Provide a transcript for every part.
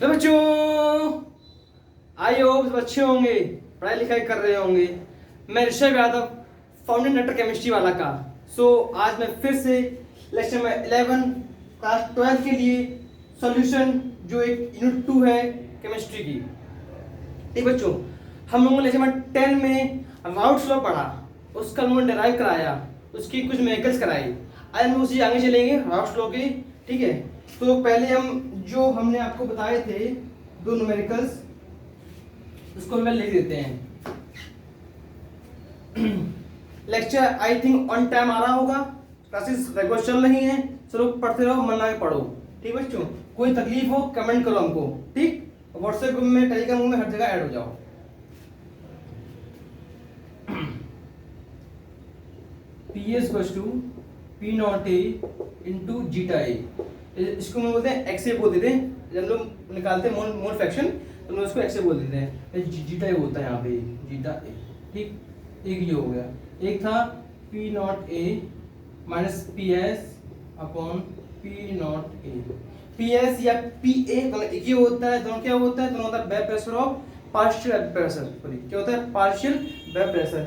तो बच्चों I hope अच्छे होंगे, पढ़ाई लिखाई कर रहे होंगे। मैं Rishabh Yadav, foundation director chemistry वाला का। आज मैं फिर से लेक्चर नंबर 11 क्लास 12 के लिए सॉल्यूशन जो एक यूनिट 2 है केमिस्ट्री की। ठीक बच्चों, हम लोगों ने लेक्चर नंबर 10 में राउट्स लॉ पढ़ा, उसका हम लोगों ने डिराइव कराया, उसकी कुछ मेथड्स कराई। आज हम उसी आगे चलेंगे राउट्स लॉ के। ठीक है, तो पहले हम जो हमने आपको बताए थे दो न्यूमेरिकल्स, उसको हम लिख देते हैं। Lecture I think on time आ रहा होगा, क्लासेस रेगुलर चल रही हैं, चलो पढ़ते रहो, मन लगा के पढ़ो। ठीक बच्चों, कोई तकलीफ हो कमेंट करो हमको। ठीक, व्हाट्सएप ग्रुप में, टेलीग्राम ग्रुप में, हर जगह ऐड हो जाओ। पी एस बस to P not A into zeta A, इसको हम बोलते हैं एक्स ए बोल देते हैं। जब लोग निकालते हैं मोल फ्रैक्शन तो लोग उसको एक्स ए बोल देते हैं। जीटा ए होता है यहाँ पे, जीटा ए। ठीक, एक ये हो गया। एक था P not A minus P S upon P not a. P S या पी ए दोनों एक ही होता है। दोनों क्या होता है? दोनों होता है vapour pressure of partial vapour pressure. क्या होता है? Partial vapour pressure.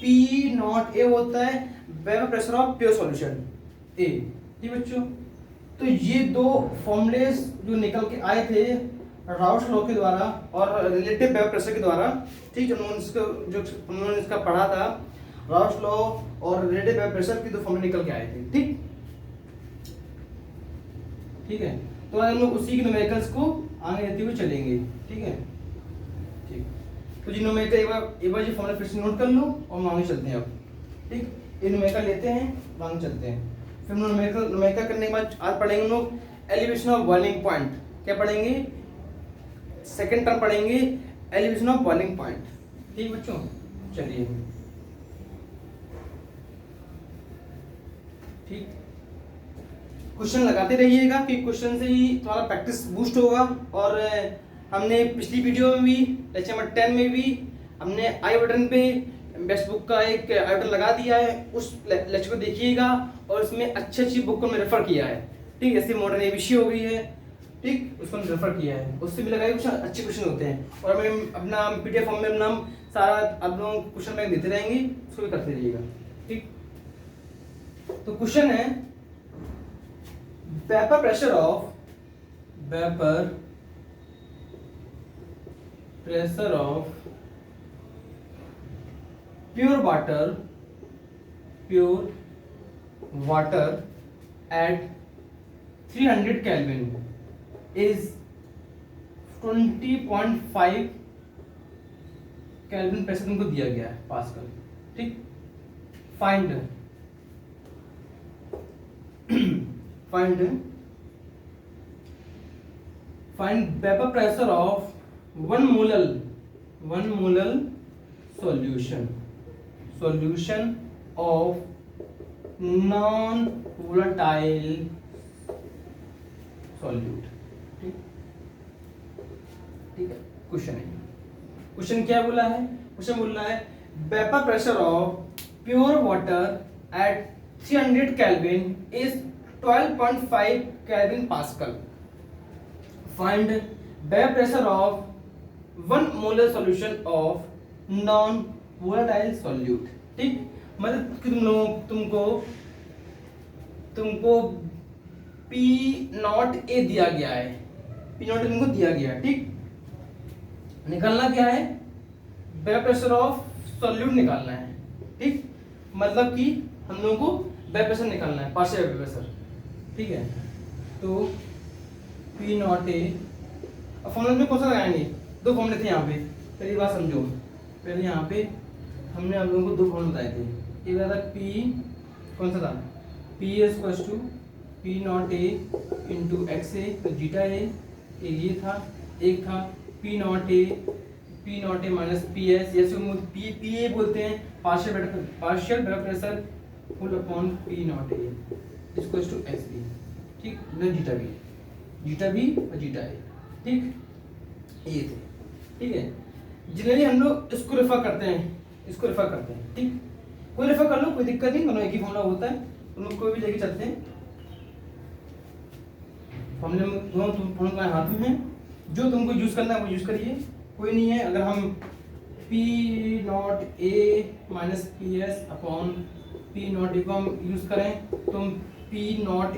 P not A होता है vapour pressure of pure solution A. ठीक बच्चों, तो ये दो फॉर्मूलेस जो निकल के आए थे राउट्स लॉ के द्वारा और रिलेटिव वेब प्रेशर के द्वारा। ठीक, जो उन्होंने इसका पढ़ा था राउट्स लॉ और रिलेटिव वेब प्रेशर के दो फॉर्मूले निकल के आए थे। ठीक ठीक है, तो आज हम लोग उसी के न्यूमेरिकल्स को आगे लेते हुए चलेंगे। ठीक है, ठीक, तो जी न्यूमेरिकल एक बार ये फॉर्मूला फिर से नोट कर लो और आगे चलते हैं अब। ठीक, ये न्यूमेरिकल लेते हैं, आगे चलते हैं। फिर न्यूमेरिकल करने के बाद आज पढ़ेंगे हम लोग एलिवेशन ऑफ बॉइलिंग पॉइंट। क्या पढ़ेंगे? सेकंड टर्म पढ़ेंगे एलिवेशन ऑफ बॉइलिंग पॉइंट। ठीक बच्चों, चलिए। ठीक, क्वेश्चन लगाते रहिएगा कि क्वेश्चन से ही तुम्हारा प्रैक्टिस बूस्ट होगा। और हमने पिछली वीडियो में भी, लेक्चर नंबर 10 में भी हमने आई बटन पे बेस्ट बुक का एक आई बटन लगा दिया है, उस लेक्चर को देखिएगा। और इसमें अच्छी बुक को मैं रेफर किया है। ठीक, जैसे मॉडर्न एबीसी हो गई है, ठीक, उसको रेफर किया है, उससे भी लगाए कुछ अच्छे क्वेश्चन होते हैं। और मैं अपना पीडीएफ फॉर्म में अपना सारा आप लोगों क्वेश्चन बैंक देते रहेंगे, उसको भी करते रहिएगा। ठीक, तो क्वेश्चन है vapour pressure of pure water at 300 Kelvin is 20.5 kelvin pressure तुमको दिया गया है पास्कल। ठीक, find vapour pressure of one molal solution of non volatile solute. ठीक है, क्वेश्चन क्या बोला है? क्वेश्चन बोल रहा है vapour pressure of pure water at 300 kelvin is 12.5 kelvin pascal. Find vapour pressure of 1 molar solution of non volatile solute. ठीक, मतलब कि तुमको पी नॉट ए दिया गया है, पी नॉट ए तुमको दिया गया है। ठीक, निकालना क्या है? वेपर प्रेशर ऑफ सॉल्यूट निकालना है। ठीक, मतलब कि हम लोगों को वेपर प्रेशर निकालना है, पार्शियल वेपर प्रेशर। ठीक है, तो पी नॉट ए, अब फॉर्मूला में कौन सा लगाएंगे? दो फॉर्मूले थे यहाँ पे, पहली बात समझो। पहले यहाँ पे हमने आप लोगों को दो फॉर्मूले बताए थे। एक था पी, कौन सा था? P S equals to P not A into X A, तो जीटा ए, ये था। एक था P not A minus P S, जैसे पी ए बोलते हैं partial vapour pressure full upon P not A equals to X B. ठीक, zeta B और जीटा ए। ठीक, ये थे। ठीक है, जनरली हम लोग इसको रेफर करते हैं, ठीक, कोई रेफर कर लो, कोई दिक्कत नहीं, दोनों एक ही फॉर्मूला होता है, तुम लोग कोई भी लेके चलते हैं। फॉर्मूले में दोनों हाथ में हैं, जो तुमको यूज करना है वो यूज करिए, कोई नहीं है। अगर हम P not A minus P S upon P not A को हम यूज करें तो हम P naught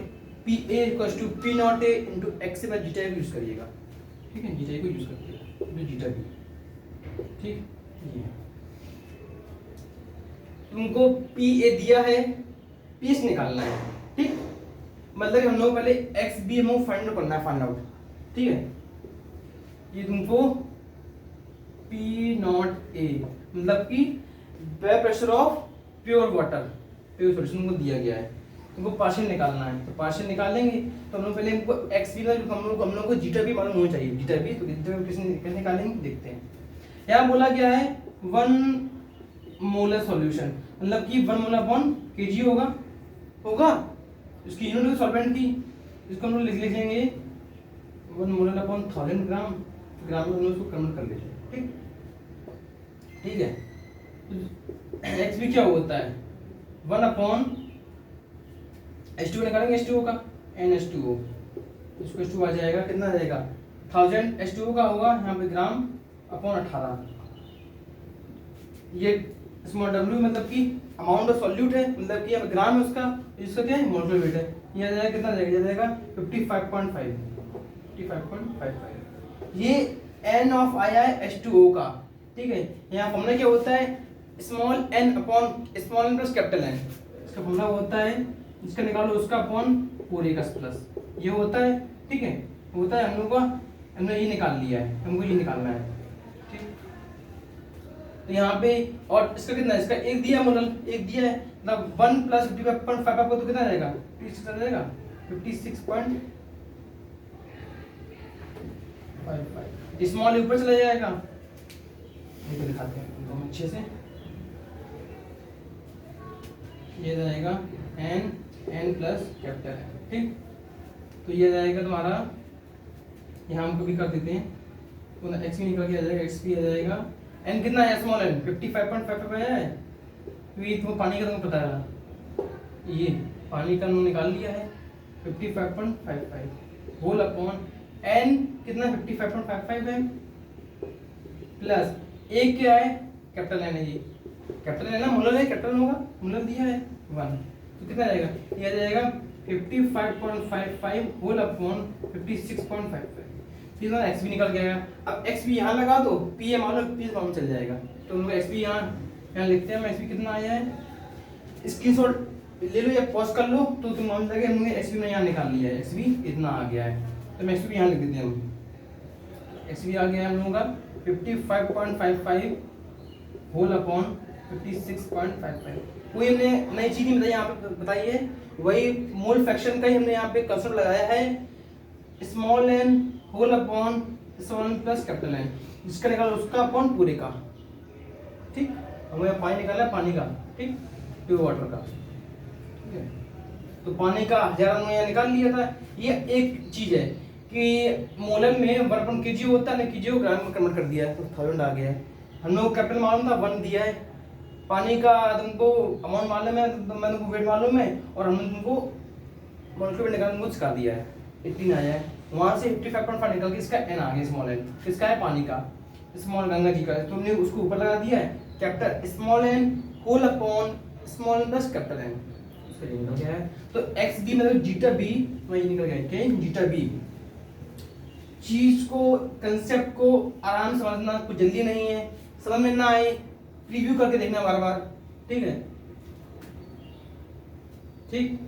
P A equals to P not A into X से बाद जीटा को यूज करिएगा, ठीक है, जीटा को यूज करिएगा जो जीटा भी, ठीक। ये तुमको पी ए दिया है, पी एस निकालना है, ठीक। मतलब हम लोग पहले एक्स बी हम लोग फाइंड करना है, फाइंड आउट, ठीक है। ये तुमको पी नॉट ए मतलब कि vapour pressure of pure water, pure solution तुमको दिया गया है, तुमको पार्शियल निकालना है। तो पार्शियल निकालेंगे तो हम लोग पहले हमको एक्स बी हम लोग को जीटा भी मालूम होना चाहिए, जीटा भी। तो जीटा भी कैसे निकालेंगे देखते हैं। यहाँ बोला गया है 1 मोलर सॉल्यूशन, मतलब कि 1 मोलर अपॉन केजी होगा इसकी यूनिट सॉल्वेंट की, इसको हम लोग लिख लेंगे 1 मोलर अपॉन 1000 ग्राम, ग्राम में हम लोग इसको कन्वर्ट कर लेते हैं, ठीक, ठीक है। तो एक्स भी क्या होता है 1 अपॉन H2 निकालेंगे, H2O का NH2O, इसको H2 आ जाएगा, कितना आ जाएगा 1000 H2O का होगा यहाँ पे ग्राम अपॉन 18। ये स्मॉल w मतलब कि अमाउंट ऑफ सॉल्यूट है, मतलब कि अब ग्राम है उसका, इसका क्या है मोलर वेट है। ये आ जाएगा, कितना आ जाएगा 55.5, 55.55। ये N ऑफ H2O का, ठीक है। यहाँ फॉर्मूला क्या होता है small n upon small n plus capital N, इसका फॉर्मूला होता है, इसका निकालो उसका अपॉन पूरे का प्लस ये होता है, ठीक है, होता है। हम लोग का हमने ये निकाल लिया है, हमको ये निकालना है, ठीक। तो यहाँ पे और इसका कितना, इसका एक दिया मोलर, एक दिया है, मतलब 1 प्लस 55.5 आपको तो कितना आ जाएगा 56 आ जाएगा, 56.55। स्मॉल ऊपर चला जाएगा, ये दिखाते हैं एकदम अच्छे से। ये जाएगा n प्लस कैपिटल है, ठीक। तो ये जाएगा तुम्हारा, यहाँ हमको भी कर देते हैं, तो एक्स भी निकल के आ जाएगा, एक्स भी आ जाएगा। n कितना है स्मॉल n 55.55 है, तो ये तुमको पानी का तुमको पता है, ये पानी का हमने निकाल लिया है 55.55 होल अपॉन n कितना 55.55 है प्लस एक क्या है कैपिटल n है, ये कैपिटल है ना, मोलर है, कैपिटल होगा, मोलर दिया है 1, तो कितना जाएगा, ये आ जाएगा 55.55 होल अपॉन 56.55। फिर ना एक्स भी निकल गया। अब एक्स भी यहाँ लगा दो, पी ए मान लो, पी मालूम चल जाएगा, तो हम लोग एक्स भी यहाँ लिखते हैं। एक्स भी कितना आया है, स्क्रीनशॉट ले लो या पॉज कर लो, तो तुम मालूम लगे हमने एक्स भी में यहाँ निकाल लिया है, एक्स भी इतना आ गया है। तो मैं एक्स भी यहाँ लिख देते हैं हम, एक्स भी आ गया हम लोगों का 55.55 होल अपॉन 56.55। कोई हमने नई चीज नहीं बताई यहाँ पे, बताइए वही मोल फ्रैक्शन का ही हमने यहाँ पे कंसेप्ट लगाया है, small n whole upon small n plus capital N, जिसका निकाला उसका अपॉन पूरे का, ठीक। हमें पानी निकाला है, पानी का, ठीक, प्योर वाटर का, ठीक है। तो पानी का 1000 हमने यहाँ निकाल लिया था। ये एक चीज है कि मोलर में 1 kg होता है ना, kg को ग्राम में कन्वर्ट कर दिया है, तो 1000 आ गया है। हम लोग कैपिटल मालूम था 1 दिया है, पानी का तुमको अमाउंट मालूम है, तो मैंने तुमको वेट मालूम है, और हमने तुमको मोलर वेट निकालने को सिखा दिया है, 18 आया है। वहां से 55.5 निकल के इसका n आ गया, स्मॉल n किसका है, पानी का, स्मॉल गंगा जी का, तो हमने उसको ऊपर लगा दिया है capital small n whole upon small n plus capital N, उसका ये निकल गया है। तो एक्स बी मतलब जीटा बी वही निकल गया, क्या जीटा बी। चीज को, कंसेप्ट को आराम से समझना, कुछ जल्दी नहीं है, समझ में ना आए प्रीव्यू करके देखना बार बार, ठीक है, ठीक।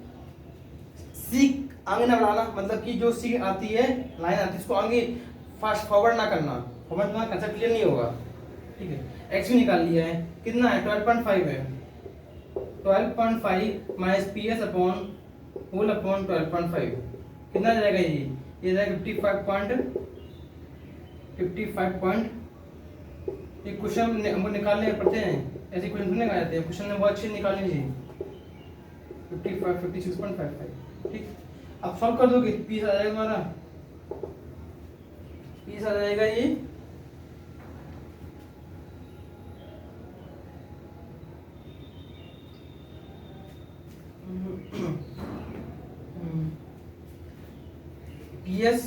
सीख आगे ना बढ़ाना, मतलब कि जो सीख आती है, लाइन आती है, इसको आगे फास्ट फॉरवर्ड ना करना, फॉरवर्ड तुम्हारा कंसेप्ट क्लियर नहीं होगा, ठीक है। एक्स भी निकाल लिया है, कितना है 12.5 है, 12.5 minus P S upon whole upon 12.5 कितना जाएगा, ये जाएगा 55. एक क्वेश्चन हमको निकालने पड़ते हैं, ऐसे क्वेश्चन सुनने आ जाते हैं, क्वेश्चन में बहुत अच्छे निकाल लीजिए 56.55, ठीक। अब सॉल्व कर दोगे, पीस आ जाएगा हमारा, पीस आ जाएगा ये पीएस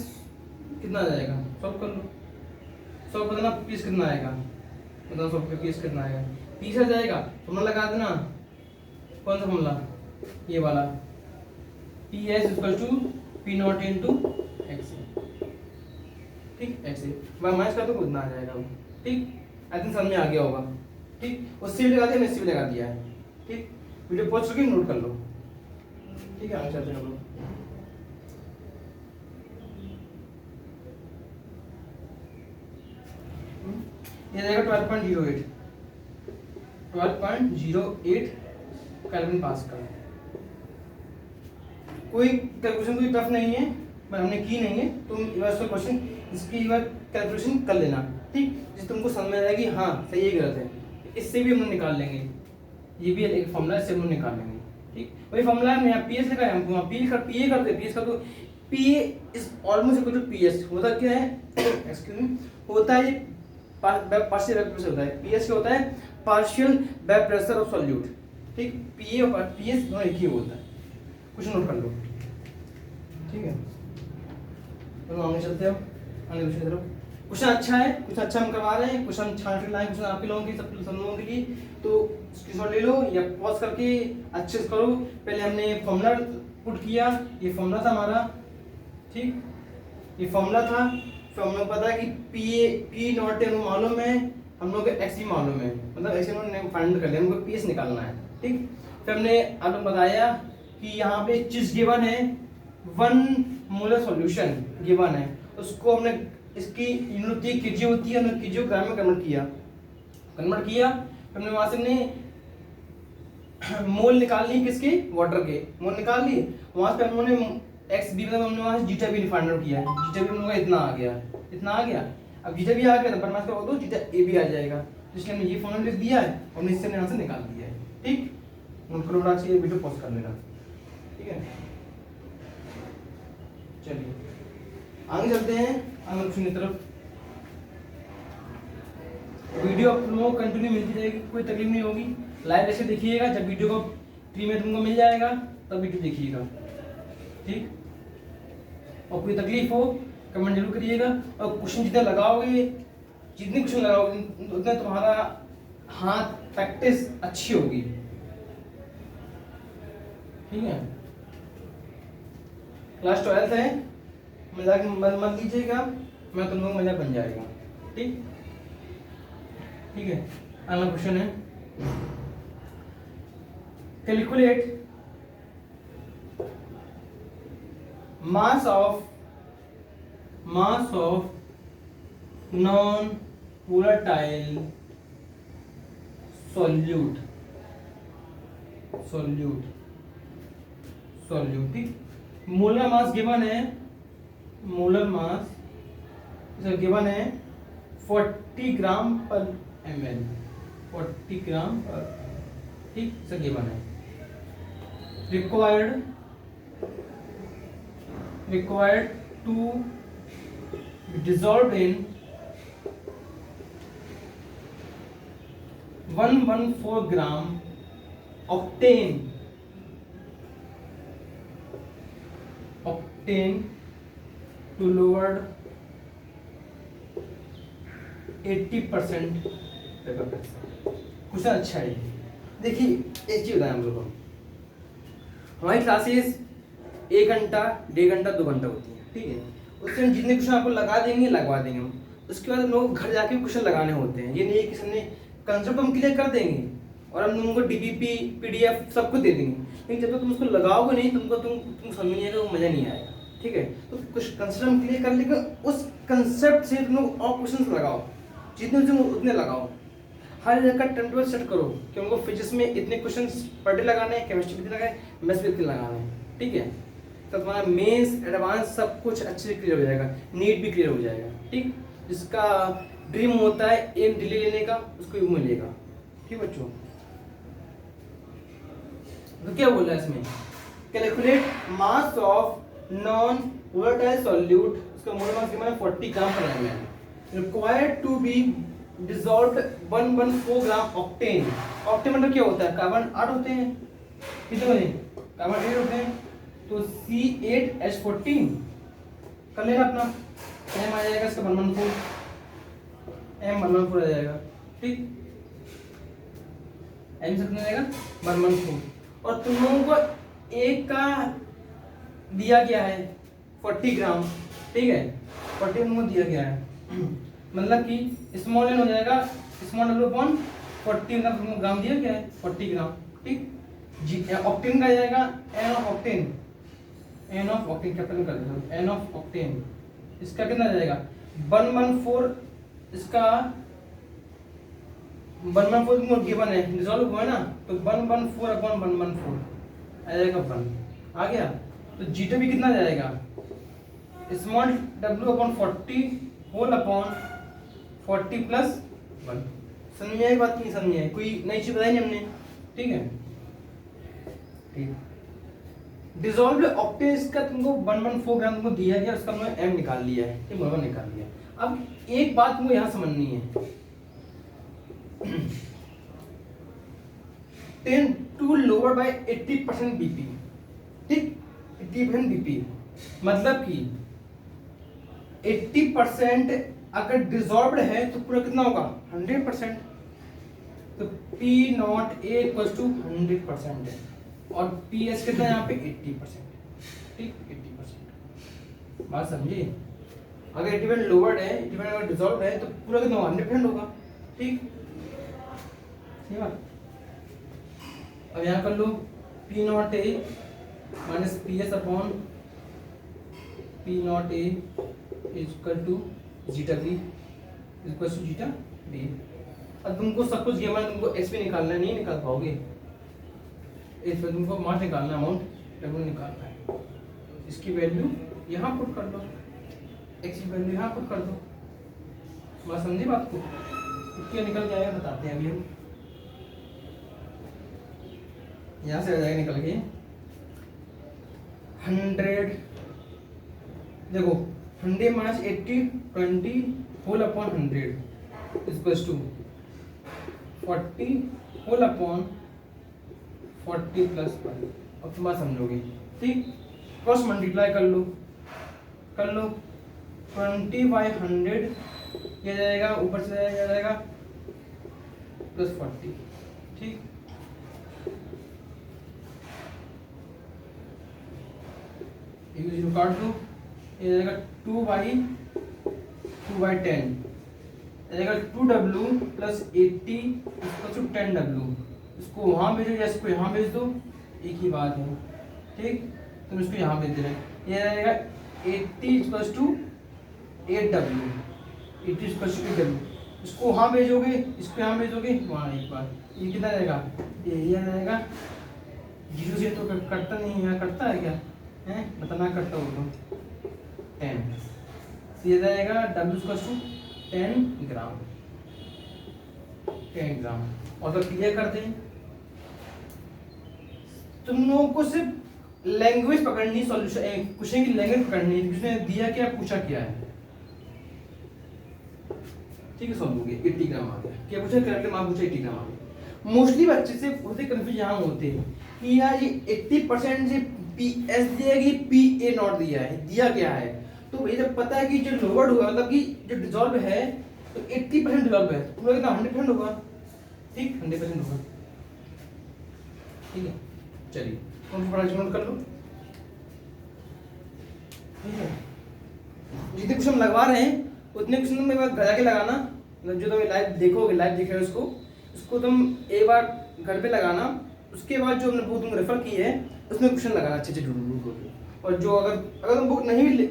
कितना आ जाएगा, सॉल्व कर लो। सॉल्व करना, पीस कितना आएगा, मतलब सॉल्व का पीस कितना आएगा, पीस आ जाएगा। फॉर्मूला लगा देना, कौन सा फॉर्मूला, ये वाला, P S equal to P naught into X, ठीक, ऐसे बाय माइनस कर दो, कितना आ जाएगा वो, ठीक। आई थिंक समझ में आ गया होगा, ठीक। उससे भी लगा दिया, मैंने भी लगा दिया है, ठीक। वीडियो पॉज करके नोट कर लो, ठीक है। आगे चलते हैं हम लोग। ये जाएगा 12.08 केल्विन पास्कल। कोई कैलकुलेशन कोई टफ नहीं है, पर हमने की नहीं है, तुम क्वेश्चन इसकी बार कैलकुलेशन कर लेना, ठीक। जिससे तुमको समझ में आएगी हाँ सही है गलत है, इससे भी हम लोग निकाल लेंगे। ये भी एक फॉर्मूला है, इससे हम लोग निकाल लेंगे, ठीक। वही फॉर्मूला है, मैं पीएस लिखा है, हमको वहाँ पी कर दे, पीएस कर दो। P is almost equal to PS. होता क्या है, एक्सक्यूज मी, होता है पार्शियल वेब प्रेशर होता है। पीएस क्या होता है, partial vapour pressure of solute, ठीक। पीए और पीएस दोनों एक ही होता है। कुछ नोट कर लो, ठीक है। तो आगे चलते हैं, आगे दूसरी तरफ। क्वेश्चन अच्छा है, कुछ अच्छा हम करवा रहे हैं, क्वेश्चन छाट के लाए, क्वेश्चन आपके लोगों की सब लोगों के लिए, तो स्क्रीनशॉट ले लो या पॉज करके अच्छे से करो। पहले हमने फॉर्मूला पुट किया, ये फॉर्मूला था हमारा, ठीक। ये फॉर्मूला था, फिर हम लोग पता है कि पी नॉट एन मालूम है, हम लोग को एक्स भी मालूम है, मतलब एक्स नॉट फाइंड कर लिया, हमको पीएस निकालना है, ठीक। फिर हमने आप लोग बताया कि यहाँ पे चीज गिवन है, 1 मोलर सॉल्यूशन गिवन है, उसको हमने इसकी यूनिट केजी होती है, हमने केजी को ग्राम में कन्वर्ट किया। हमने वहां से हमने मोल निकाल ली, किसके, वाटर के मोल निकाल लिए। वहां से हमने एक्स बी मतलब हमने वहां से जीटा भी फाइंड आउट किया है, जीटा भी हम लोग का इतना आ गया। अब जीटा भी आ गया तो परमास का दो जीटा ए भी आ जाएगा, इसलिए हमने ये फॉर्मूला लिख दिया है और हमने इससे आंसर निकाल दिया है, ठीक। उनको बड़ा अच्छी वीडियो पॉज कर लेना, ठीक है। चलिए आगे चलते हैं, आगे क्वेश्चन की तरफ। वीडियो आप लोगों को कंटिन्यू मिलती रहेगी, कोई तकलीफ नहीं होगी। लाइव ऐसे देखिएगा, जब वीडियो को फ्री में तुमको मिल जाएगा तब वीडियो देखिएगा, ठीक। और कोई तकलीफ हो कमेंट जरूर करिएगा, और क्वेश्चन जितने लगाओगे, जितने क्वेश्चन लगाओगे उतना तुम्हारा हाथ प्रैक्टिस अच्छी होगी, ठीक है। क्लास 12 है, मजाक मत लीजिएगा, मैं तुम लोग मजाक बन जाएगा, ठीक है। अगला क्वेश्चन है, calculate mass of non volatile solute, ठीक। मोलर मास गिवन है, मोलर मास गिवन है 40 ग्राम पर ml, 40 ग्राम पर, ठीक, सर गिवन है। required to be dissolved in 114 gram octane to lower 80% paper pressure. Question अच्छा है। देखिए एक चीज बताएं हम लोग को, हमारी क्लासेस 1 घंटा, 1.5 घंटा, 2 घंटा होती है, ठीक है। उससे हम जितने क्वेश्चन आपको लगवा देंगे हम, उसके बाद हम लोग घर जाके क्वेश्चन लगाने होते हैं। ये नहीं कि हमने कंसेप्ट हम क्लियर कर देंगे और हम तुमको डीपीपी पीडीएफ सब कुछ दे देंगे, लेकिन जब तक तुम उसको लगाओगे नहीं, तुम समझ नहीं आएगा, वो मजा नहीं आएगा, ठीक है। तो कुछ कंसेप्ट हम क्लियर कर लेंगे, उस कंसेप्ट से तुम लोग और क्वेश्चन लगाओ, जितने उतने लगाओ। हर जगह का टाइम टेबल सेट करो कि उनको फिजिक्स में इतने क्वेश्चन पर डे लगाने हैं, केमिस्ट्री में इतने लगाने, मैथ्स में इतने लगाने हैं, ठीक है। तो तुम्हारा मेंस एडवांस सब कुछ अच्छे से क्लियर हो जाएगा, नीट भी क्लियर हो जाएगा, ठीक। जिसका ड्रीम होता है एम दिल्ली लेने का, उसको यूं मिलेगा, ठीक बच्चों। तो क्या बोल रहा है इसमें, calculate mass of non volatile solute, उसका मोल मास कितना है 40 gram per ml, required to be dissolved 114 gram octane. Octane मतलब क्या होता है, कार्बन 8 होते हैं, कितने होते हैं, कार्बन 8 होते हैं, तो C8H14 कर लेना अपना, एम आ जाएगा इसका 114, एम 114 आ जाएगा, ठीक, एम से कितना जाएगा 114। और तुम लोगों को एक का दिया गया है 40 ग्राम, ठीक है, 40 तुमको दिया गया है, मतलब कि स्मॉल एन हो जाएगा स्मॉल डब्ल्यू अपॉन 40 का तुमको ग्राम दिया गया है 40 ग्राम, ठीक। जी ऑक्टेन का आ जाएगा N of octane, N of octane capital कर देना, एन ऑफ ऑक्टेन इसका कितना आ जाएगा 114, इसका 114 तुमको गिवन है, डिसॉल्व हुआ है ना, तो 114 अपॉन 114 आ जाएगा 1 आ गया। तो जीटा भी कितना जाएगा small W upon 40 whole upon 40 plus 1। समझ आई बात नहीं समझ आई, कोई नई चीज बताई नहीं हमने, ठीक है, ठीक। डिसॉल्व ऑक्टेन इसका तुमको 114 ग्राम तुमको दिया गया, उसका हमने एम निकाल लिया है, ये मोल निकाल लिया। अब एक बात तुमको यहाँ समझनी है, 10 टू लोअर बाय 80% बीपी, ठीक, 80% बीपी मतलब कि 80% अगर डिसॉल्व्ड है तो पूरा कितना होगा 100%, तो P naught A equal to 100% है, और PS कितना यहाँ पे 80%, ठीक, 80%। बात समझिए, अगर 80% लोअर्ड है, 80% अगर डिसॉल्व्ड है तो पूरा कितना होगा 100% होगा, ठीक, सही बात। अब यहाँ कर लो P naught A minus PS upon P naught A equal to zeta B equal to zeta B. अब तुमको सब कुछ गिवन है, तुमको एक्स भी निकालना है, नहीं निकाल पाओगे, इसमें तुमको मास निकालना है, अमाउंट डब्ल्यू निकालना है, इसकी वैल्यू यहाँ पुट कर दो, एक्स की वैल्यू यहाँ पुट कर दो। बात समझे बात को, क्या निकल के आएगा बताते हैं अभी हम। यहाँ से आ जाएगा निकल के 100, देखो 100 minus 80 20 whole upon 100 equals to 40 whole upon 40 plus 1। अब तुम बात समझोगे, ठीक, क्रॉस मल्टीप्लाई कर लो 20 बाई 100 ये जाएगा, ऊपर से जाएगा प्लस 40, ठीक, जीरो काट दो, ये जाएगा 2 बाई 10 जाएगा 2W प्लस 80 इसको 10W, इसको वहाँ भेजो या इसको यहाँ भेज दो, एक ही बात है, ठीक, तुम इसको यहाँ भेज दे रहे, ये जाएगा 80 equals to 8W, 80 equals to 8W, इसको वहाँ भेजोगे इसको यहाँ भेजोगे वहाँ, एक बार ये कितना जाएगा, ये आ जाएगा, जीरो से तो कटता नहीं है, कटता है क्या है बताना, कटता हो तो 10, ये जाएगा W इक्वल्स टू 10 ग्राम, 10 ग्राम। और तो क्लियर कर दें, तुम लोगों को सिर्फ लैंग्वेज पकड़नी, सॉल्यूशन क्वेश्चन की लैंग्वेज पकड़नी है, किसने दिया क्या पूछा क्या है, ठीक है, समझोगे 80 ग्राम आ गया, क्या पूछा करेक्ट मार्क पूछा 80 ग्राम आ गया। मोस्टली बच्चे से होते कंफ्यूज यहाँ होते हैं कि यार ये 80% से PS दिया है कि PA नॉट दिया है, दिया क्या है, तो भाई जब पता है कि जो लोवर्ड हुआ मतलब कि जो डिसॉल्व है तो 80% डिसॉल्व है, पूरा कितना 100% होगा, ठीक, 100% होगा, ठीक है। चलिए कौन सा बड़ा नोट कर लो, ठीक है, जितने क्वेश्चन लगवा रहे हैं उतने क्वेश्चन में बार घर के लगाना, मतलब जो तुम लाइव देखोगे, लाइव देख रहे हो उसको तुम एक बार घर पे लगाना, उसके बाद जो हमने बुक तुम रेफर की है उसमें क्वेश्चन लगाना अच्छे अच्छे ढूंढ। और जो अगर तुम बुक नहीं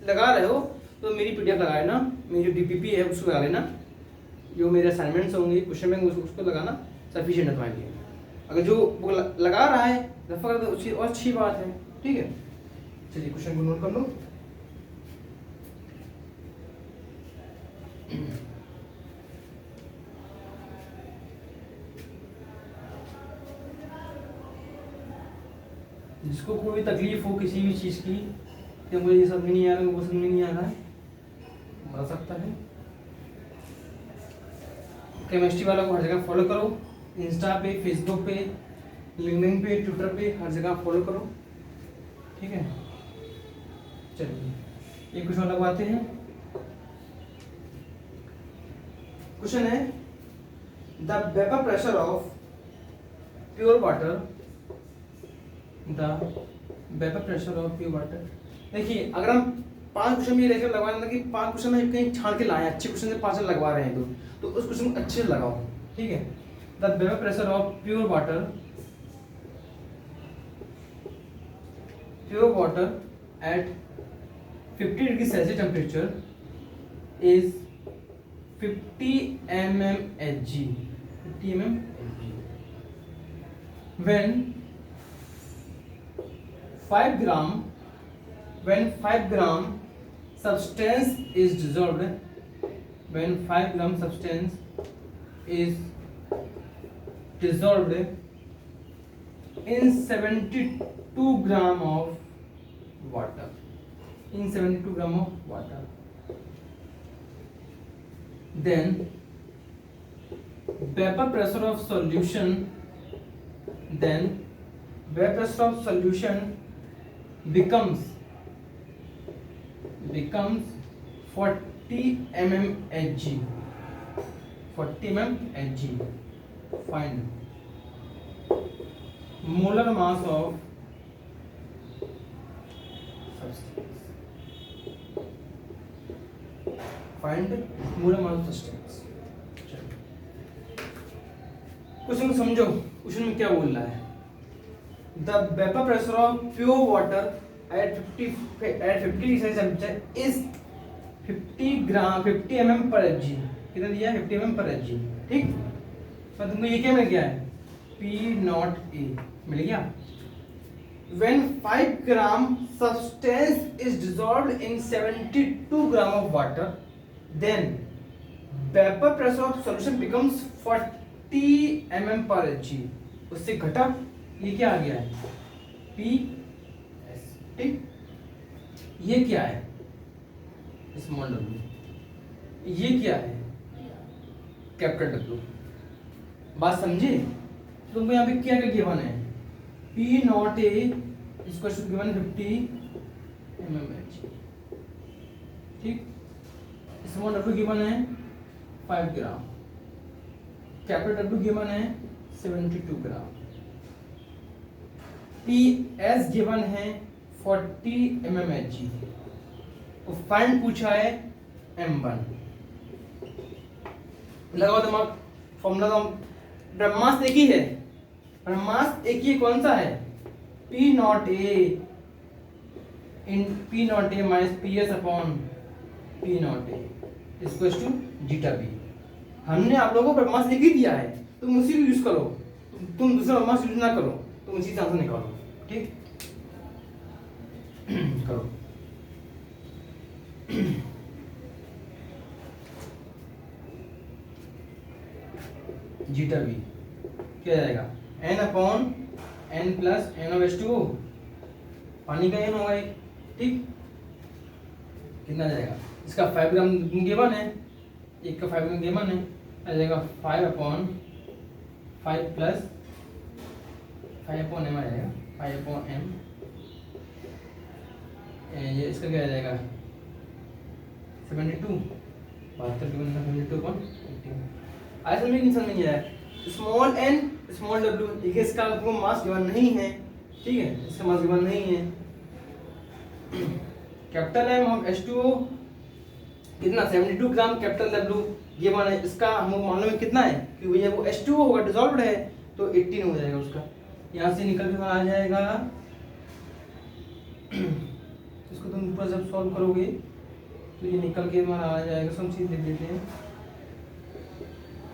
लगा रहे हो तो मेरी PDF लगा लेना, मेरी जो DPP है उसको लगा लेना, जो मेरे असाइनमेंट्स होंगे क्वेश्चन बैंक उसको लगाना, सफिशिएंट है तुम्हारे लिए। अगर जो बुक लगा रहा है रेफर कर दो, उसकी और अच्छी बात है, ठीक है। चलिए क्वेश्चन को नोट कर लो, जिसको कोई तकलीफ हो किसी भी चीज़ की कि मुझे ये समझ नहीं आ रहा, वो समझ नहीं आ रहा है, बता सकता है। केमिस्ट्री वाला को हर जगह फॉलो करो, इंस्टा पे, फेसबुक पे, लिंक्डइन पे, ट्विटर पे, हर जगह फॉलो करो, ठीक है। चलिए एक क्वेश्चन लगवाते हैं। क्वेश्चन है the vapour pressure of pure water, the vapour pressure of pure water. देखिए अगर हम 5 क्वेश्चन में लेकर लगवाना था कि 5 क्वेश्चन में कहीं छाड़ के लाए, अच्छे क्वेश्चन से 5 लगवा रहे हैं तो उस क्वेश्चन को अच्छे से लगाओ, ठीक है। The vapour pressure of pure water at 50 degree Celsius temperature is 50 mmHg, 50 mmHg. When 5 gram substance is dissolved, when 5 gram substance is dissolved in 72 gram of water, in 72 gram of water, then vapor pressure of solution, then vapor pressure of solution becomes 40 mmHg, 40 mmHg. Find molar mass of find molar mass of substance. Question को समझो, question में क्या बोल रहा है। The vapour pressure of pure water at 50 centimetre is 50 mm पर Hg। कितना दिया है? 50 mm पर Hg, ठीक। तो तुमको ये क्या मिल गया है? P0A मिल गया। When 5 gram substance is dissolved in 72 gram of water, then vapor pressure of solution becomes 40 mm per Hg। उससे घटा ये क्या आ गया है? PS, ठीक। ये क्या है? Small w। ये क्या है? Capital W। बात समझे? तुमको यहाँ पे क्या क्या गिवन है? P0A इसको गिवन 50 mmHg, ठीक। स्मॉल w गिवन है 5 ग्राम, कैपिटल W गिवन है 72 ग्राम, PS गिवन है 40 mmHg। और फाइंड पूछा है M1। लगाओ दिमाग, फॉर्मूला तो ब्रह्मास्त्र एक ही है, ब्रह्मास्त्र एक ही कौन सा है? P0A in P0A minus PS upon P0A equals to zeta B. हमने आप लोगों को ब्रह्मास्त्र एक ही दिया है, तुम उसी को यूज करो, तुम दूसरा ब्रह्मास्त्र यूज ना करो, तुम उसी से आंसर निकालो, ठीक। करो। जीटा बी क्या जाएगा? n upon n plus n of H2O, पानी का n होगा एक, ठीक। कितना जाएगा? इसका 5 ग्राम गिवन है, एक का 5 ग्राम गिवन है, आ जाएगा 5 अपॉन 5 प्लस 5 अपॉन m आ जाएगा, 5 अपॉन m। ये इसका क्या आ जाएगा? 72, 72 गिवन है 72 अपॉन 18। आज समझ नहीं समझ आया? स्मॉल n स्मॉल w, देखिए इसका आपको मास गिवन नहीं है, ठीक है, इसका मास गिवन नहीं है। कैपिटल M ऑफ H2O कितना? 72 ग्राम, कैपिटल W गिवन है, इसका हमको मालूम है कितना है, कि भैया वो H2O होगा, डिसॉल्व्ड है, तो 18 हो जाएगा उसका। यहाँ से निकल के आ जाएगा, इसको तुम ऊपर जब सॉल्व करोगे तो ये निकल के हमारा आ जाएगा, सब चीज लिख देते हैं।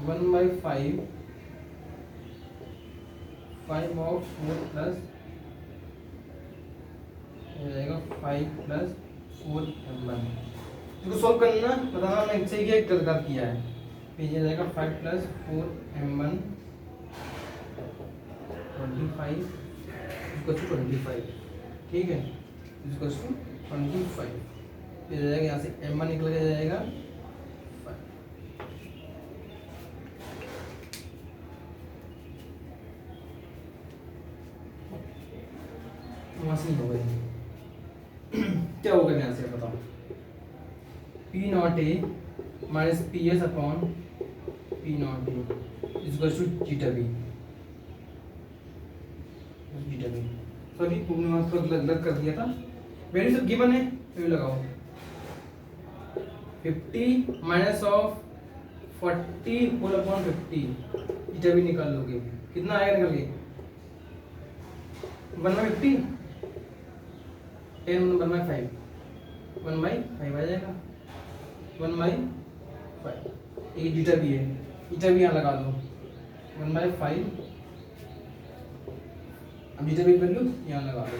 1/5 5 ऑफ 4 प्लस हो जाएगा 5 प्लस 4 m1। इसको सॉल्व करना, बताना मैं सही क्या गलत किया है। फिर ये जाएगा 5 प्लस 4 m1 25 इसको 25, ठीक है, इसको 25। फिर जाएगा यहाँ से m1 निकल के जाएगा 5। वहाँ से नहीं होगा, क्या होगा यहाँ से बताओ? P0A minus PS upon P naught B is equal to zeta B. Zeta B sorry तुमने थोड़ा गलत कर दिया था। वैल्यू सब गिवन है, वैल्यू लगाओ 50 minus of 40 whole upon 50 zeta B निकाल लोगे कितना आएगा निकल के 1/50 10 1/5 1/5 आ जाएगा 1/5 ये जीटा भी है, जीटा भी यहाँ लगा दो 1/5 अब जीटा भी वैल्यू यहाँ लगा दो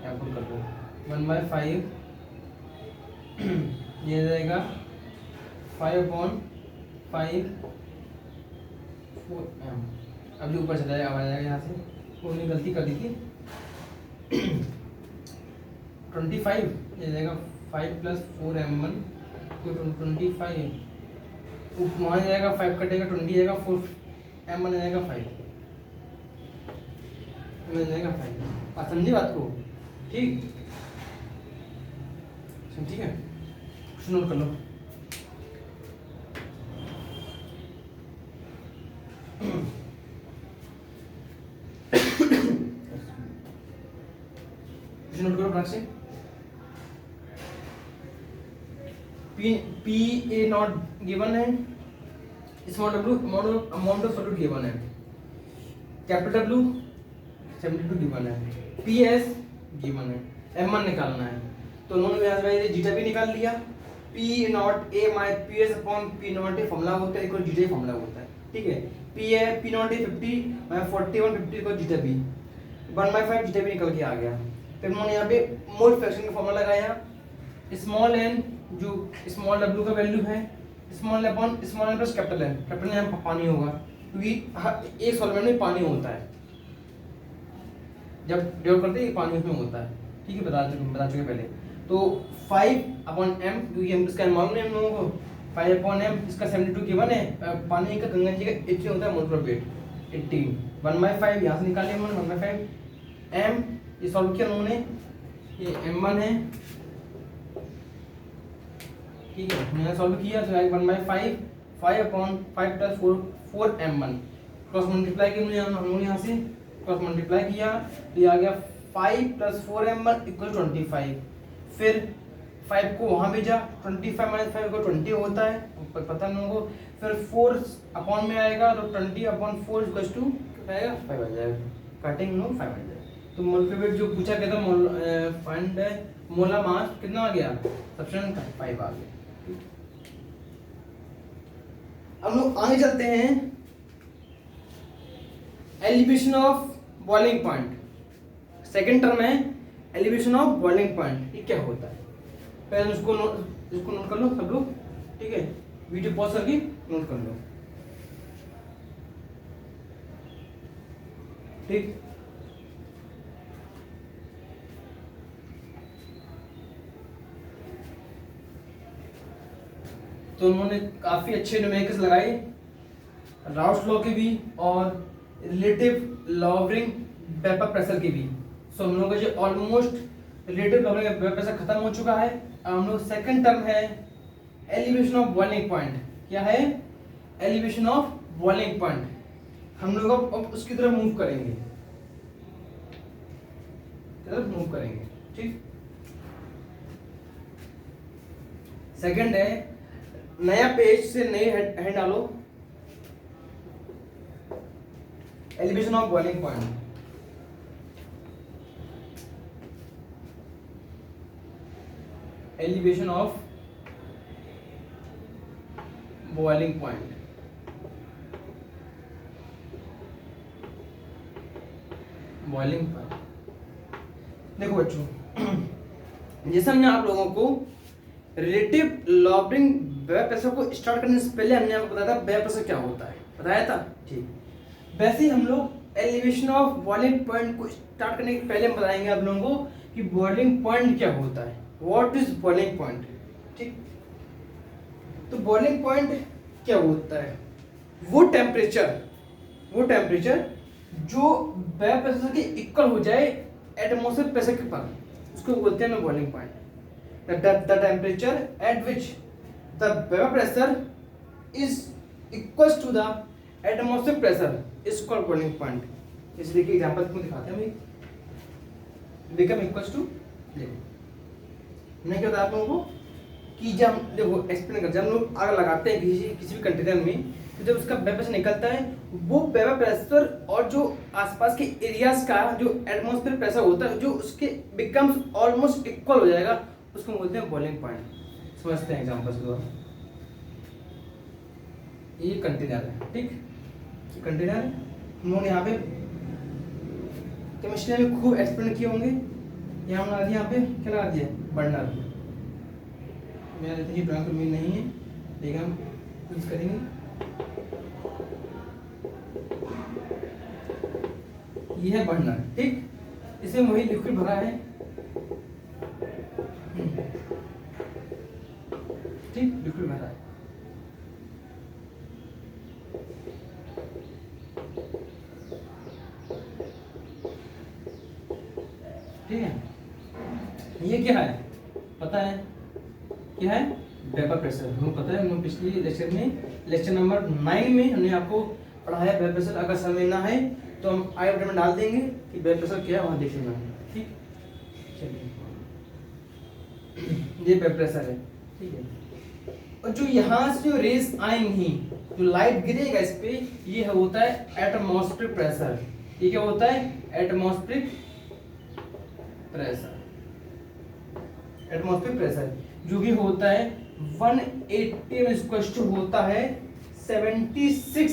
यहाँ पुट कर दो 1/5 ये जाएगा 5/5 4m। अब जो ऊपर चला जाएगा आ जाएगा यहाँ से, वो नहीं गलती कर दी थी 25 ये जाएगा 5 + 4m1 तो 25 वहाँ जाएगा 5 कटेगा 20 जाएगा 4m1 जाएगा 5 मिल जाएगा 5। आप समझी बात को? ठीक ठीक है, नोट कर लो। नोट करो फटाक से। पी ए नॉट गिवन है, small W amount of solute given है, कैपिटल डब्ल्यू 72 गिवन है, पी एस गिवन है, m1 निकालना है। तो उन्होंने यहाँ से जीटा भी निकाल लिया। P not A minus P S upon P not A formula होता है, इक्वल जीटा फॉर्मूला होता है। ठीक है, P A P not A 50 minus 41 50 को जीटा बी 1/5 जीटा बी निकल के आ गया। फिर उन्होंने यहाँ पे मोल फ्रैक्शन का फॉर्मूला लगाया, स्मॉल एन जो स्मॉल डब्ल्यू का वैल्यू है small upon small N plus capital N, capital N पानी होगा क्योंकि एक सॉल्वेंट में पानी होता है, जब डिवाइड करते हैं पानी उसमें होता है। ठीक है, बता चुके पहले। तो 5/m क्योंकि हम इसका मालूम नहीं हम लोगों को 5/m इसका 72 गिवन है, पानी का गंगा जी का 80 होता है, मोल पर वेट 18 1/5 यहाँ से निकाले हमने 1/5 m ये सॉल्व किया उन्होंने, ये m1 है। ठीक है, मैंने सॉल्व किया तो 1/5 5/5 + 4m1 क्रॉस मल्टीप्लाई किया हमने यहाँ से क्रॉस मल्टीप्लाई किया तो ये आ गया 5 + 4m1 = 25। फिर 5 को वहाँ भेजा 25 - 5 को 20 होता है, पता नहीं होगा। फिर 4 अपॉन में आएगा तो 20/4 = आएगा 5 आ जाएगा, काटेंगे लोग 5 आ जाएगा। तो मोल वेट जो पूछा गया था मोल फाइंड मोलर मास कितना आ गया, सब्सटेंस का 5 आ गया। अब लोग आगे चलते हैं, elevation of boiling point. Second term है एलिवेशन ऑफ बॉइलिंग पॉइंट, ये क्या होता है पहले उसको नोट कर लो सब लोग। ठीक है, वीडियो पॉज करके नोट कर लो। ठीक, तो उन्होंने काफी अच्छे न्यूमेरिकल्स लगाए, राउल्ट लॉ के भी और रिलेटिव लॉवरिंग वेपर प्रेशर के भी। सो हम लोगों का जो almost relative lowering vapour pressure खत्म हो चुका है। अब हम लोग सेकंड टर्म है एलिवेशन ऑफ बॉइलिंग पॉइंट। क्या है? Elevation of boiling point. हम लोग अब उसकी तरफ मूव करेंगे, ठीक। सेकंड है, नया पेज से नए हेड डालो, elevation of boiling point. Elevation of boiling point. Boiling point देखो बच्चों, जैसे हमने आप लोगों को रिलेटिव लॉवरिंग वेपर प्रेशर को स्टार्ट करने से पहले हमने आपको बताया था वेपर प्रेशर क्या होता है, बताया था, ठीक। वैसे ही हम लोग एलिवेशन ऑफ बॉइलिंग पॉइंट को स्टार्ट करने के पहले हम बताएंगे आप लोगों को कि बॉइलिंग पॉइंट क्या होता है, व्हाट इज बॉइलिंग पॉइंट, ठीक। तो बॉइलिंग पॉइंट क्या होता है? वो टेम्परेचर जो वेपर प्रेशर के इक्वल हो जाए एटमॉस्फेयर प्रेशर के पर, उसको बोलते हैं boiling point. The temperature at which the vapor pressure is equals to the atmospheric pressure is called boiling point. जैसे देखिए एग्जांपल को दिखाते हैं, बिकम इक्वल्स टू, मैं क्या बताता हूँ आपको कि जब देखो एक्सप्लेन कर, जब हम लोग आग लगाते हैं किसी भी कंटेनर में, तो जब उसका वेपर प्रेशर निकलता है, वो वेपर प्रेशर और जो आसपास के एरियाज का जो एटमॉस्फेरिक प्रेशर होता है, जो उसके बिकम्स ऑलमोस्ट इक्वल हो जाएगा, उसको बोलते हैं बॉइलिंग पॉइंट। समझते हैं एग्जांपल से। ये कंटेनर है, ठीक, कंटेनर हम लोग यहाँ पे केमिस्ट्री में खूब एक्सप्लेन किए होंगे। यहाँ लगा दिया, यहाँ पे क्या लगा दिया, बर्नर। मेरा इतनी ड्राइंग तो मेरी नहीं है, लेकिन हम कुछ करेंगे। ये है बर्नर, ठीक, इसमें वही लिक्विड भरा है, ठीक, लिक्विड भरा है। ठीक है, ये क्या है पता है, क्या है, वेपर प्रेशर। हमें पता है, हमने पिछली लेक्चर में, लेक्चर नंबर 9 में हमने आपको पढ़ाया वेपर प्रेशर। अगर समझना है तो हम आई बटन में डाल देंगे कि वेपर प्रेशर क्या है, वहां देख लेना, ठीक। चलिए, ये वेपर प्रेशर है, ठीक है। और जो यहाँ से जो रेस आएंगी, जो लाइट गिरेगा इस पे, ये होता है एटमॉस्फेरिक प्रेशर। ये क्या होता है, एटमॉस्फेरिक प्रेशर। एटमॉस्फेरिक प्रेशर जो भी होता है 180 में इक्वल्स टू होता है 760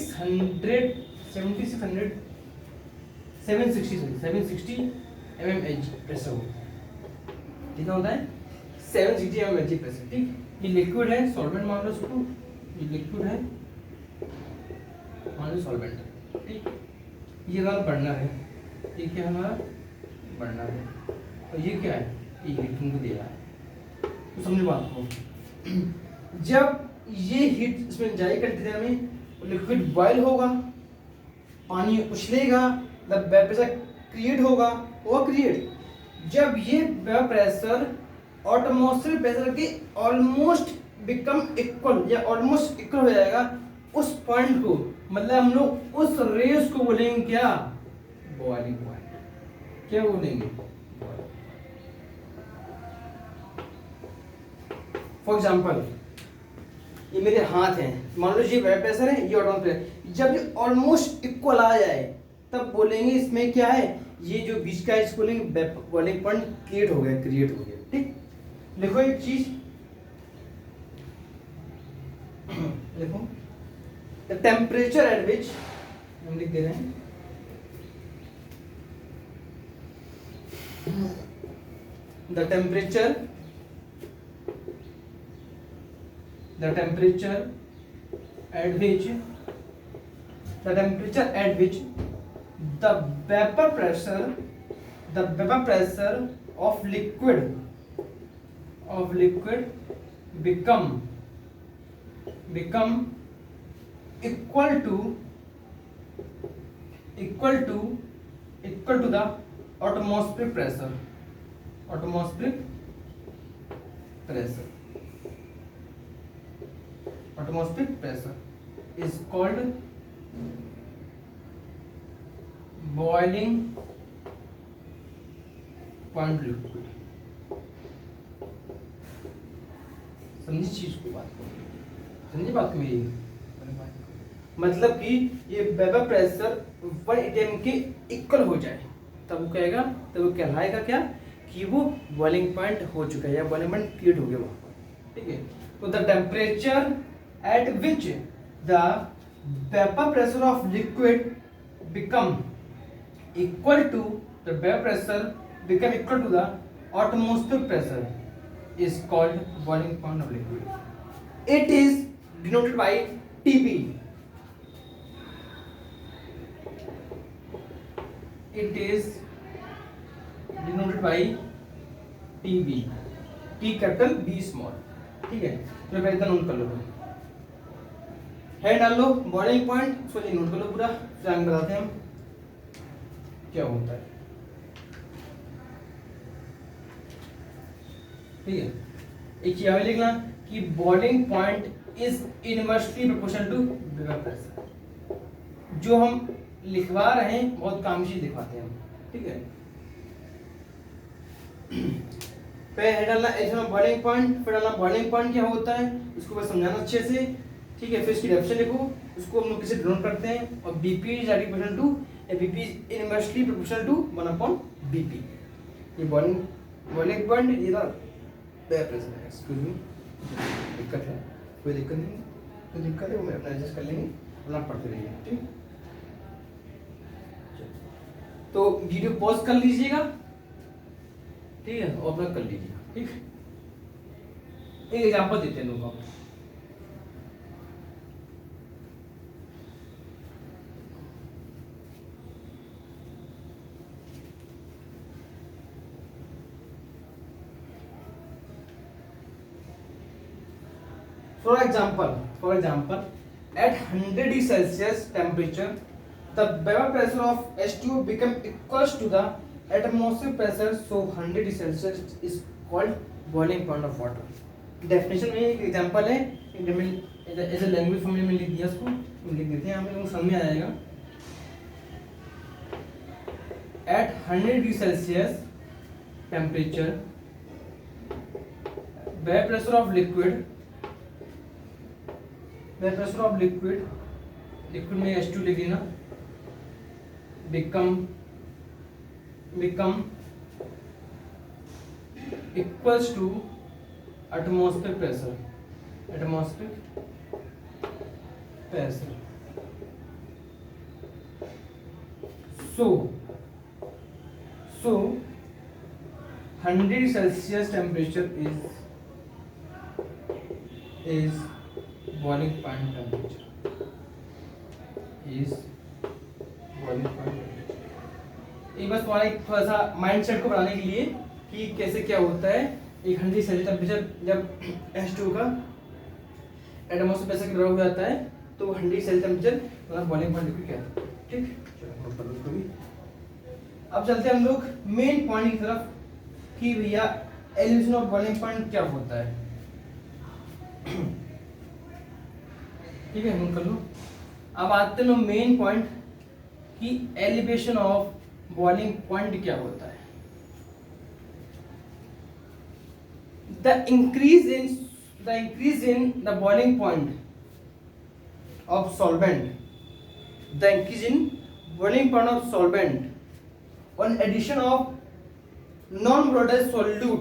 mmHg प्रेशर होता है। कितना होता है, 760 mmHg प्रेशर, ठीक। ये लिक्विड है, सॉल्वेंट मान लो उसको, ये लिक्विड है, मान लो सॉल्वेंट, ठीक। ये हमारा बर्नर है, ये क्या हमारा बर्नर है, और ये क्या है, ये हीट तुमको दे रहा है। तो समझ बात को, जब ये हीट इसमें जाएगी कंटेनर में, लिक्विड बॉयल होगा, पानी उछलेगा, मतलब वेपर प्रेशर क्रिएट होगा, वो क्रिएट। जब ये वेपर प्रेशर एटमॉस्फेरिक प्रेशर के ऑलमोस्ट बिकम इक्वल या ऑलमोस्ट इक्वल हो जाएगा, उस पॉइंट को, मतलब हम लोग उस रेस को बोलेंगे क्या, बॉइलिंग पॉइंट। क्या बोलेंगे, फॉर एग्जाम्पल ये मेरे हाथ हैं, मान लो ये वेपर प्रेशर है, ये एटमॉस्फेरिक। जब ये ऑलमोस्ट इक्वल आ जाए, तब बोलेंगे इसमें क्या है, ये जो बीच का है, इसको बोलेंगे बॉइलिंग पॉइंट क्रिएट हो गया, ठीक। देखो एक चीज, देखो, द टेम्परेचर एट विच, हम लिख दे रहे हैं, the temperature at which the vapor pressure of liquid become equal to the atmospheric pressure. Atmospheric pressure is called boiling point liquid। समझी चीज को, बात समझी बात मेरी, मतलब कि ये वेपर प्रेशर 180 mm के इक्वल हो जाए, तब वो कहेगा, तब वो कहलाएगा क्या, कि वो बॉइलिंग पॉइंट हो चुका है या बॉइलिंग पॉइंट क्रिएट हो गया वहां पर, ठीक है। तो the temperature at which the vapor pressure of liquid become equal to the vapor pressure become equal to the atmospheric pressure is called boiling point of liquid. It is denoted by TB. It is denoted by TB, T capital B small, ठीक है। तो पहले तो note कर लो, है डाल low boiling point, उसको note कर लो पूरा, फिर आगे बताते हैं हम क्या होता है, ठीक है। एक यहाँ लिखना कि boiling point is inversely proportional to vapour pressure. जो हम लिखवा रहे हैं बहुत काम की चीज लिखवाते हैं हम, ठीक है। पहले डालना एलिवेशन ऑफ बॉइलिंग पॉइंट, फिर डालना बॉइलिंग पॉइंट क्या होता है उसको बस समझाना अच्छे से, ठीक है। फिर इसकी डेफिनेशन लिखो, उसको हम लोग किसे डिनोट करते हैं, और BP is directly proportional to BP is inversely proportional to 1/बीपी। ये बॉइलिंग पॉइंट, ये ना वेपर प्रेशर है। एक्सक्यूज मी, दिक्कत है? कोई दिक्कत नहीं, कोई दिक्कत है वो मैं अपना एडजस्ट कर लेंगे, अपना पढ़ते रहिए, ठीक। तो वीडियो पॉज कर लीजिएगा, ठीक है, और अपना कर लीजिएगा, ठीक। एक एग्जांपल देते हैं लोगों को। For example, at 100 degree Celsius temperature, the vapor pressure of H2O become equals to the atmospheric pressure. So 100 degree Celsius is called boiling point of water. Definition में एक एग्जांपल है, ऐसे लैंग्वेज फॉर्म में लिख दिया, उसको लिख देते हैं, यहाँ पे समझ में आ जाएगा। At 100 degree Celsius temperature, vapor pressure of liquid में H2 लिख देना, become equals to atmospheric pressure. So 100 Celsius temperature is boiling point temperature. एक बस थोड़ा सा माइंडसेट को बनाने के लिए कि कैसे क्या होता है। एक 100 सेल्सियस टेम्परेचर जब H2 का एटमॉस्फेयर प्रेशर के बराबर हो जाता है तो 100 सेल्सियस टेम्परेचर मतलब बॉइलिंग पॉइंट लिक्विड कहते हैं, ठीक। चलो अब चलते हैं हम लोग मेन पॉइंट की तरफ कि भैया एलिवेशन ऑफ बॉइलिंग पॉइंट क्या होता है, ठीक है। नोट कर लो। अब आते हैं मेन पॉइंट कि एलिवेशन ऑफ बॉइलिंग पॉइंट क्या होता है। The increase in the boiling point of solvent, the increase in boiling point of solvent on addition of non volatile solute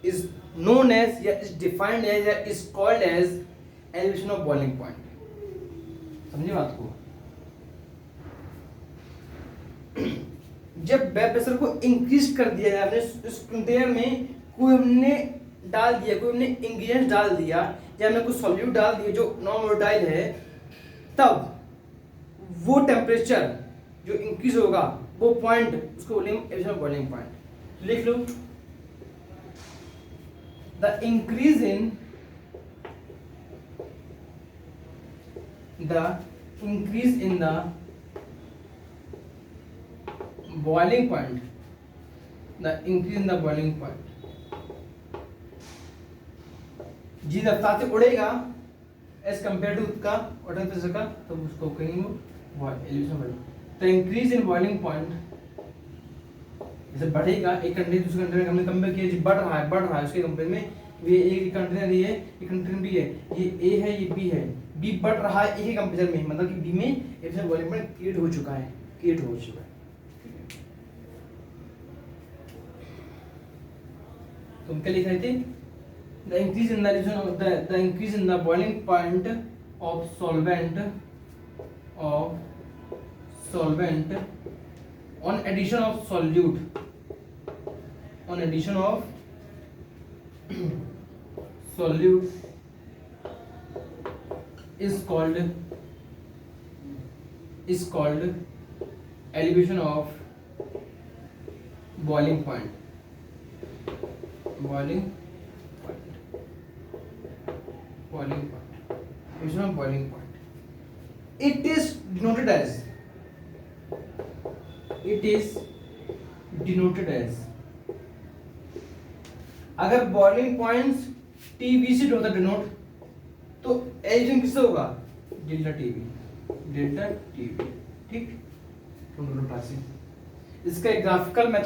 is known as या is defined as या is called as elevation of boiling point। समझिए बात को। जब vapour pressure को increase कर दिया जाए, हमने इस कंटेनर में कोई हमने डाल दिया, कोई हमने इंग्रेडिएंट डाल दिया या हमने कुछ सॉल्यूट डाल दिया जो नॉन वोलेटाइल है, तब वो टेम्परेचर जो इंक्रीज होगा वो पॉइंट उसको बोलेंगे एलिवेशन ऑफ बॉइलिंग पॉइंट। लिख लो, the increase in the boiling point, जिस रफ्तार से उड़ेगा एज कम्पेयर टू उसका वाटर प्रेशर का, तो उसको कहेंगे वो एलिवेशन। तो इंक्रीज इन बॉइलिंग पॉइंट जैसे बढ़ेगा, एक कंटेनर दूसरे कंटेनर हमने कंपेयर किया, बढ़ रहा है उसके कंपेयर में। ये एक कंटेनर ये है, एक कंटेनर बी है, ये ए है, ये बी है, बी बढ़ रहा है एक ही कंपेरिजन में, मतलब कि बी में एलिवेशन बॉइलिंग पॉइंट क्रिएट हो चुका है। तुम क्या लिख रहे थे? The increase in the boiling point of solvent on addition of solute is called elevation of boiling point। elevation of boiling point, it is denoted as अगर बॉइलिंग पॉइंट्स टीबी से होता डिनोट, तो एडिशन किससे होगा, delta TV, ठीक, from total passing। इसका एक graphical method